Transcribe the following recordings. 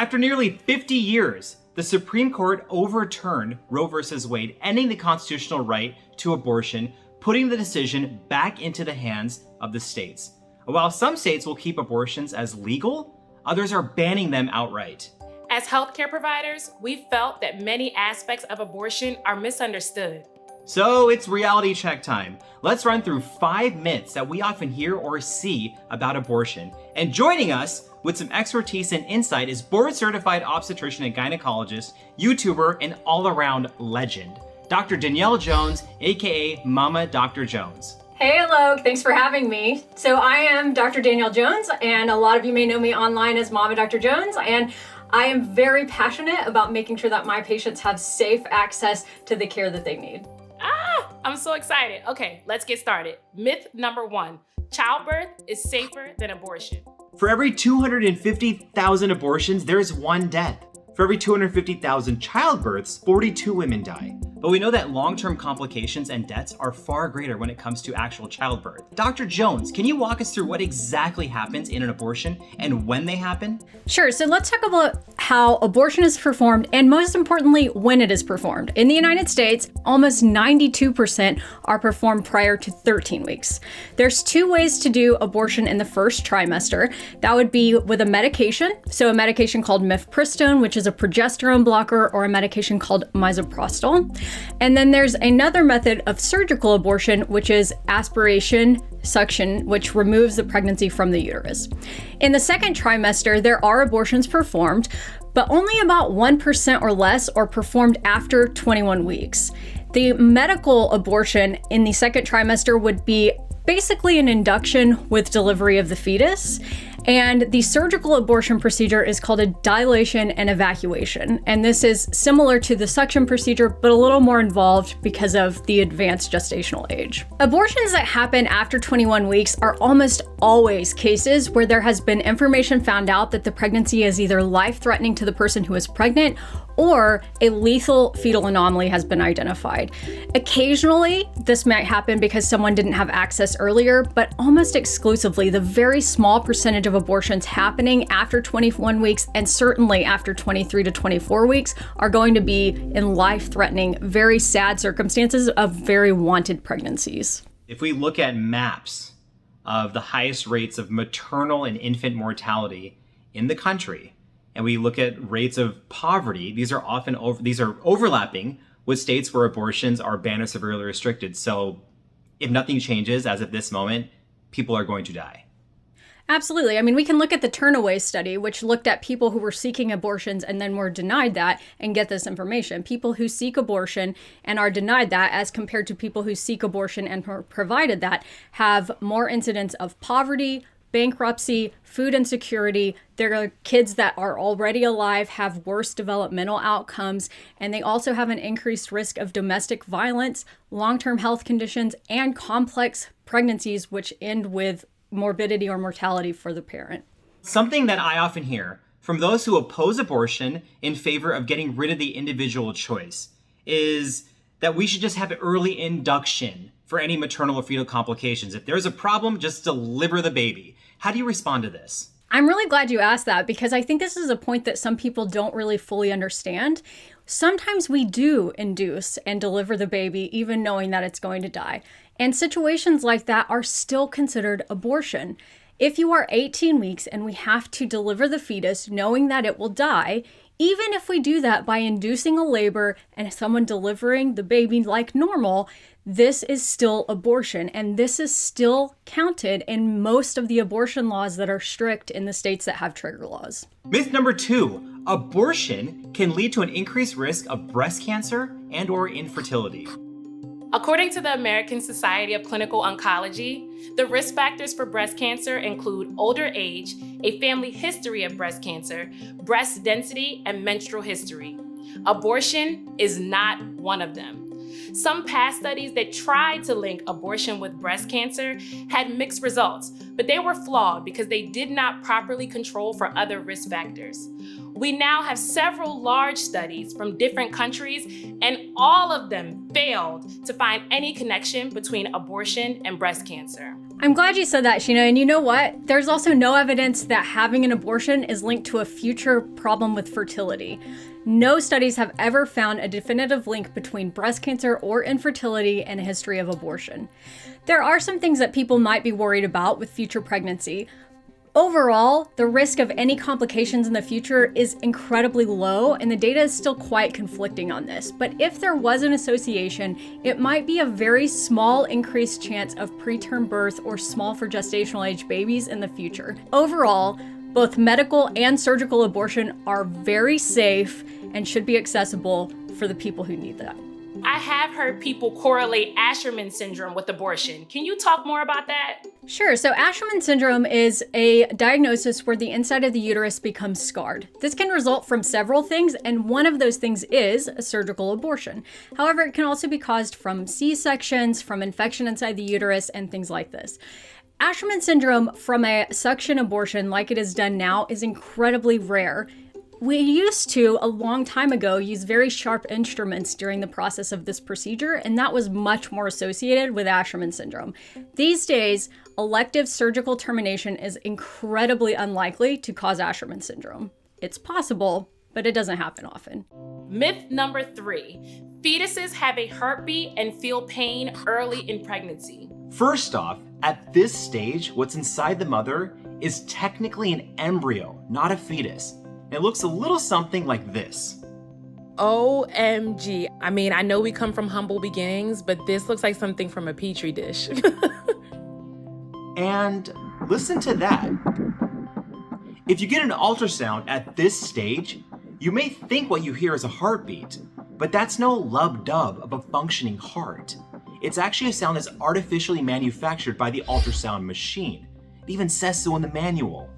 After nearly 50 years, the Supreme Court overturned Roe v. Wade, ending the constitutional right to abortion, putting the decision back into the hands of the states. While some states will keep abortions as legal, others are banning them outright. As healthcare providers, we felt that many aspects of abortion are misunderstood. So it's reality check time. Let's run through 5 myths that we often hear or see about abortion. And joining us with some expertise and insight is board-certified obstetrician and gynecologist, YouTuber, and all-around legend, Dr. Danielle Jones, aka Mama Dr. Jones. Hey, Alok, thanks for having me. So I am Dr. Danielle Jones, and a lot of you may know me online as Mama Dr. Jones, and I am very passionate about making sure that my patients have safe access to the care that they need. I'm so excited. Okay, let's get started. Myth number 1, childbirth is safer than abortion. For every 250,000 abortions, there is 1 death. For every 250,000 childbirths, 42 women die. But we know that long-term complications and deaths are far greater when it comes to actual childbirth. Dr. Jones, can you walk us through what exactly happens in an abortion and when they happen? Sure, so let's talk about how abortion is performed and most importantly, when it is performed. In the United States, almost 92% are performed prior to 13 weeks. There's 2 ways to do abortion in the first trimester. That would be with a medication, so a medication called mifepristone, which is a progesterone blocker, or a medication called misoprostol. And then there's another method of surgical abortion, which is aspiration suction, which removes the pregnancy from the uterus. In the second trimester, there are abortions performed, but only about 1% or less are performed after 21 weeks. The medical abortion in the second trimester would be basically an induction with delivery of the fetus. And the surgical abortion procedure is called a dilation and evacuation. And this is similar to the suction procedure, but a little more involved because of the advanced gestational age. Abortions that happen after 21 weeks are almost always cases where there has been information found out that the pregnancy is either life-threatening to the person who is pregnant or a lethal fetal anomaly has been identified. Occasionally, this might happen because someone didn't have access earlier, but almost exclusively, the very small percentage of abortions happening after 21 weeks and certainly after 23 to 24 weeks are going to be in life-threatening, very sad circumstances of very wanted pregnancies. If we look at maps of the highest rates of maternal and infant mortality in the country, and we look at rates of poverty, these are overlapping with states where abortions are banned or severely restricted. So if nothing changes as of this moment, people are going to die. Absolutely. I mean, we can look at the Turnaway study, which looked at people who were seeking abortions and then were denied that, and get this information. People who seek abortion and are denied that, as compared to people who seek abortion and are provided that, have more incidents of poverty, bankruptcy, food insecurity. There are kids that are already alive, have worse developmental outcomes, and they also have an increased risk of domestic violence, long-term health conditions, and complex pregnancies, which end with morbidity or mortality for the parent. Something that I often hear from those who oppose abortion in favor of getting rid of the individual choice is that we should just have early induction for any maternal or fetal complications. If there's a problem, just deliver the baby. How do you respond to this? I'm really glad you asked that, because I think this is a point that some people don't really fully understand. Sometimes we do induce and deliver the baby even knowing that it's going to die. And situations like that are still considered abortion. If you are 18 weeks and we have to deliver the fetus knowing that it will die, even if we do that by inducing a labor and someone delivering the baby like normal, this is still abortion, and this is still counted in most of the abortion laws that are strict in the states that have trigger laws. Myth number 2, abortion can lead to an increased risk of breast cancer and/or infertility. According to the American Society of Clinical Oncology, the risk factors for breast cancer include older age, a family history of breast cancer, breast density, and menstrual history. Abortion is not one of them. Some past studies that tried to link abortion with breast cancer had mixed results, but they were flawed because they did not properly control for other risk factors. We now have several large studies from different countries, and all of them failed to find any connection between abortion and breast cancer. I'm glad you said that, Sheena. And you know what? There's also no evidence that having an abortion is linked to a future problem with fertility. No studies have ever found a definitive link between breast cancer or infertility and a history of abortion. There are some things that people might be worried about with future pregnancy. Overall, the risk of any complications in the future is incredibly low, and the data is still quite conflicting on this. But if there was an association, it might be a very small increased chance of preterm birth or small for gestational age babies in the future. Overall, both medical and surgical abortion are very safe and should be accessible for the people who need that. I have heard people correlate Asherman syndrome with abortion. Can you talk more about that? Sure. So Asherman syndrome is a diagnosis where the inside of the uterus becomes scarred. This can result from several things, and one of those things is a surgical abortion. However, it can also be caused from C-sections, from infection inside the uterus, and things like this. Asherman syndrome from a suction abortion, like it is done now, is incredibly rare. We used to, a long time ago, use very sharp instruments during the process of this procedure, and that was much more associated with Asherman syndrome. These days, elective surgical termination is incredibly unlikely to cause Asherman syndrome. It's possible, but it doesn't happen often. Myth number 3, fetuses have a heartbeat and feel pain early in pregnancy. First off, at this stage, what's inside the mother is technically an embryo, not a fetus. It looks a little something like this. OMG. I mean, I know we come from humble beginnings, but this looks like something from a petri dish. And listen to that. If you get an ultrasound at this stage, you may think what you hear is a heartbeat, but that's no lub-dub of a functioning heart. It's actually a sound that's artificially manufactured by the ultrasound machine. It even says so in the manual.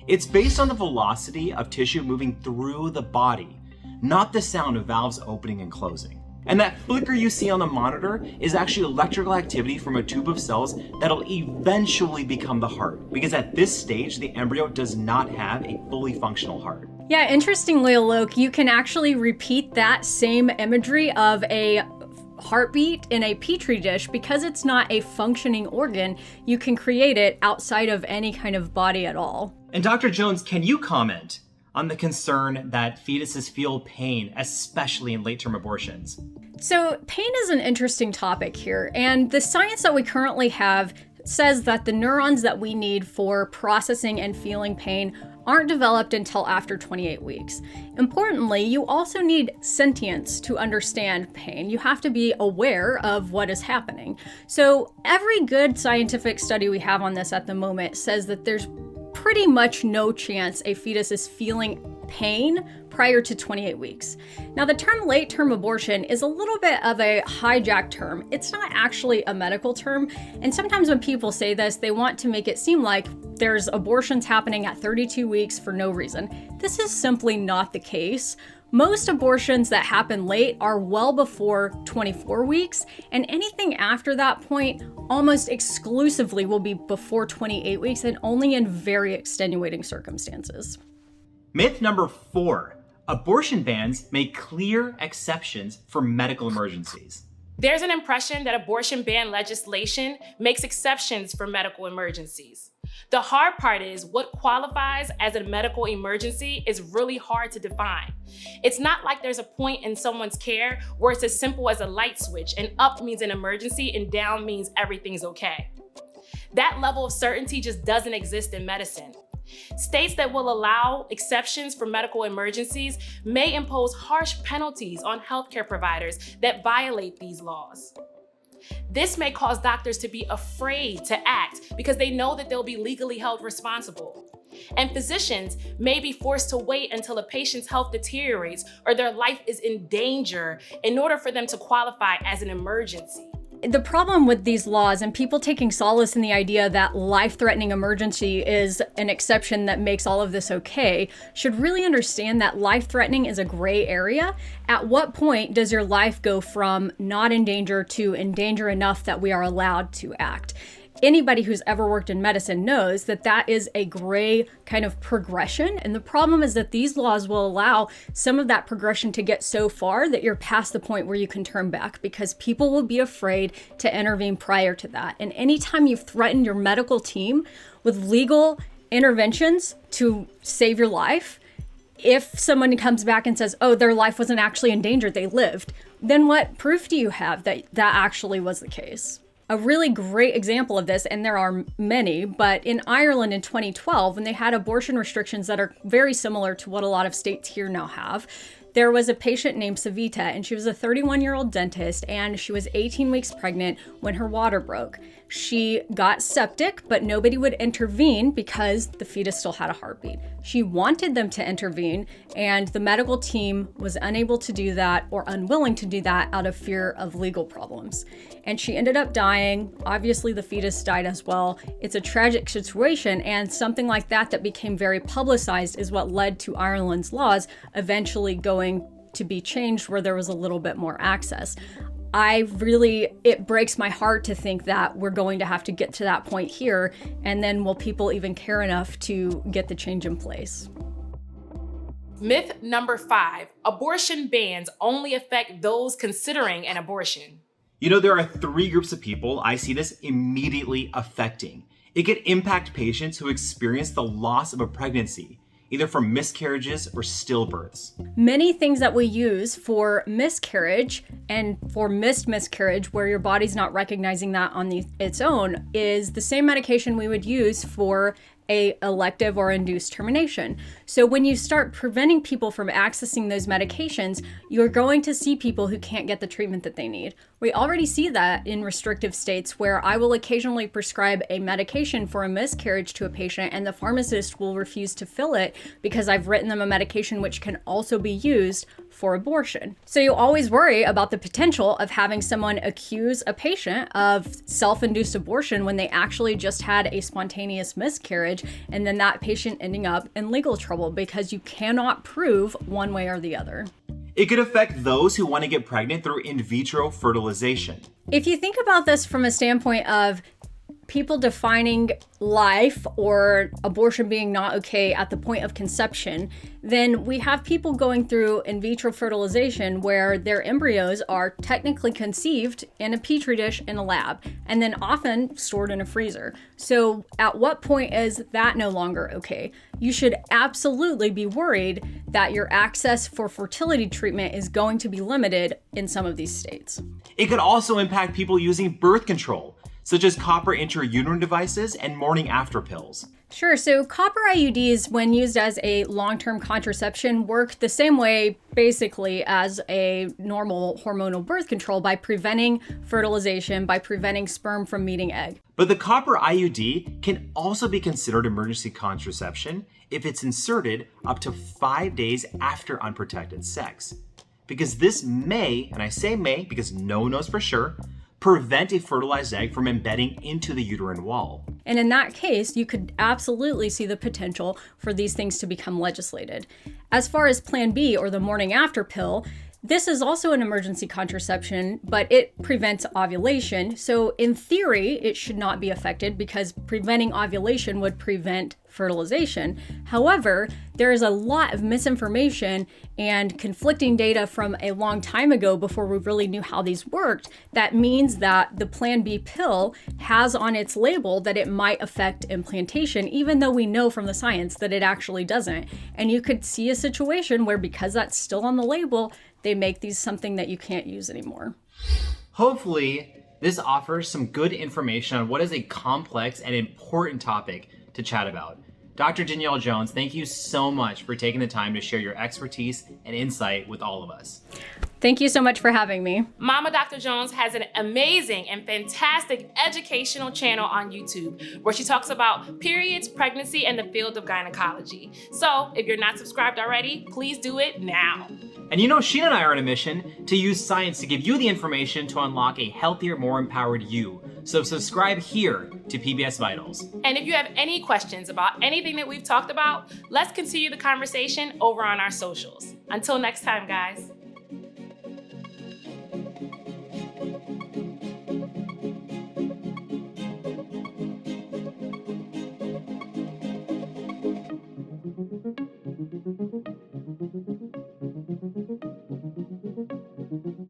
It's based on the velocity of tissue moving through the body, not the sound of valves opening and closing. And that flicker you see on the monitor is actually electrical activity from a tube of cells that'll eventually become the heart, because at this stage, the embryo does not have a fully functional heart. Yeah, interestingly, Alok, you can actually repeat that same imagery of a heartbeat in a petri dish. Because it's not a functioning organ, you can create it outside of any kind of body at all. And Dr. Jones, can you comment on the concern that fetuses feel pain, especially in late-term abortions? So pain is an interesting topic here, and the science that we currently have says that the neurons that we need for processing and feeling pain aren't developed until after 28 weeks. Importantly, you also need sentience to understand pain. You have to be aware of what is happening. So every good scientific study we have on this at the moment says that there's pretty much no chance a fetus is feeling pain prior to 28 weeks. Now, the term late-term abortion is a little bit of a hijacked term. It's not actually a medical term, and sometimes when people say this, they want to make it seem like there's abortions happening at 32 weeks for no reason. This is simply not the case. Most abortions that happen late are well before 24 weeks, and anything after that point almost exclusively will be before 28 weeks and only in very extenuating circumstances. Myth number 4, abortion bans make clear exceptions for medical emergencies. There's an impression that abortion ban legislation makes exceptions for medical emergencies. The hard part is what qualifies as a medical emergency is really hard to define. It's not like there's a point in someone's care where it's as simple as a light switch and up means an emergency and down means everything's okay. That level of certainty just doesn't exist in medicine. States that will allow exceptions for medical emergencies may impose harsh penalties on healthcare providers that violate these laws. This may cause doctors to be afraid to act because they know that they'll be legally held responsible. And physicians may be forced to wait until a patient's health deteriorates or their life is in danger in order for them to qualify as an emergency. The problem with these laws and people taking solace in the idea that life-threatening emergency is an exception that makes all of this okay should really understand that life-threatening is a gray area. At what point does your life go from not in danger to in danger enough that we are allowed to act? Anybody who's ever worked in medicine knows that that is a gray kind of progression. And the problem is that these laws will allow some of that progression to get so far that you're past the point where you can turn back, because people will be afraid to intervene prior to that. And anytime you've threatened your medical team with legal interventions to save your life, if someone comes back and says, oh, their life wasn't actually in danger, they lived, then what proof do you have that that actually was the case? A really great example of this, and there are many, but in Ireland in 2012, when they had abortion restrictions that are very similar to what a lot of states here now have, there was a patient named Savita, and she was a 31-year-old dentist, and she was 18 weeks pregnant when her water broke. She got septic, but nobody would intervene because the fetus still had a heartbeat. She wanted them to intervene, and the medical team was unable to do that or unwilling to do that out of fear of legal problems. And she ended up dying. Obviously, the fetus died as well. It's a tragic situation, and something like that became very publicized is what led to Ireland's laws eventually going to be changed, where there was a little bit more access. It breaks my heart to think that we're going to have to get to that point here, and then will people even care enough to get the change in place? Myth number 5, abortion bans only affect those considering an abortion. You know, there are 3 groups of people I see this immediately affecting. It could impact patients who experience the loss of a pregnancy, either from miscarriages or stillbirths. Many things that we use for miscarriage and for missed miscarriage, where your body's not recognizing that on its own, is the same medication we would use for a elective or induced termination. So when you start preventing people from accessing those medications, you're going to see people who can't get the treatment that they need. We already see that in restrictive states, where I will occasionally prescribe a medication for a miscarriage to a patient, and the pharmacist will refuse to fill it because I've written them a medication which can also be used for abortion. So you always worry about the potential of having someone accuse a patient of self-induced abortion when they actually just had a spontaneous miscarriage, and then that patient ending up in legal trouble because you cannot prove one way or the other. It could affect those who want to get pregnant through in vitro fertilization. If you think about this from a standpoint of people defining life or abortion being not okay at the point of conception, then we have people going through in vitro fertilization where their embryos are technically conceived in a petri dish in a lab and then often stored in a freezer. So at what point is that no longer okay? You should absolutely be worried that your access for fertility treatment is going to be limited in some of these states. It could also impact people using birth control, such as copper intrauterine devices and morning after pills. Sure, so copper IUDs, when used as a long-term contraception, work the same way basically as a normal hormonal birth control by preventing fertilization, by preventing sperm from meeting egg. But the copper IUD can also be considered emergency contraception if it's inserted up to 5 days after unprotected sex. Because this may, and I say may because no one knows for sure, prevent a fertilized egg from embedding into the uterine wall. And in that case, you could absolutely see the potential for these things to become legislated. As far as Plan B, or the morning after pill, this is also an emergency contraception, but it prevents ovulation. So in theory, it should not be affected because preventing ovulation would prevent fertilization. However, there is a lot of misinformation and conflicting data from a long time ago before we really knew how these worked. That means that the Plan B pill has on its label that it might affect implantation, even though we know from the science that it actually doesn't. And you could see a situation where, because that's still on the label, they make these something that you can't use anymore. Hopefully, this offers some good information on what is a complex and important topic to chat about. Dr. Danielle Jones, thank you so much for taking the time to share your expertise and insight with all of us. Thank you so much for having me. Mama Dr. Jones has an amazing and fantastic educational channel on YouTube where she talks about periods, pregnancy, and the field of gynecology. So if you're not subscribed already, please do it now. And you know, Sheena and I are on a mission to use science to give you the information to unlock a healthier, more empowered you. So subscribe here to PBS Vitals. And if you have any questions about anything that we've talked about, let's continue the conversation over on our socials. Until next time, guys.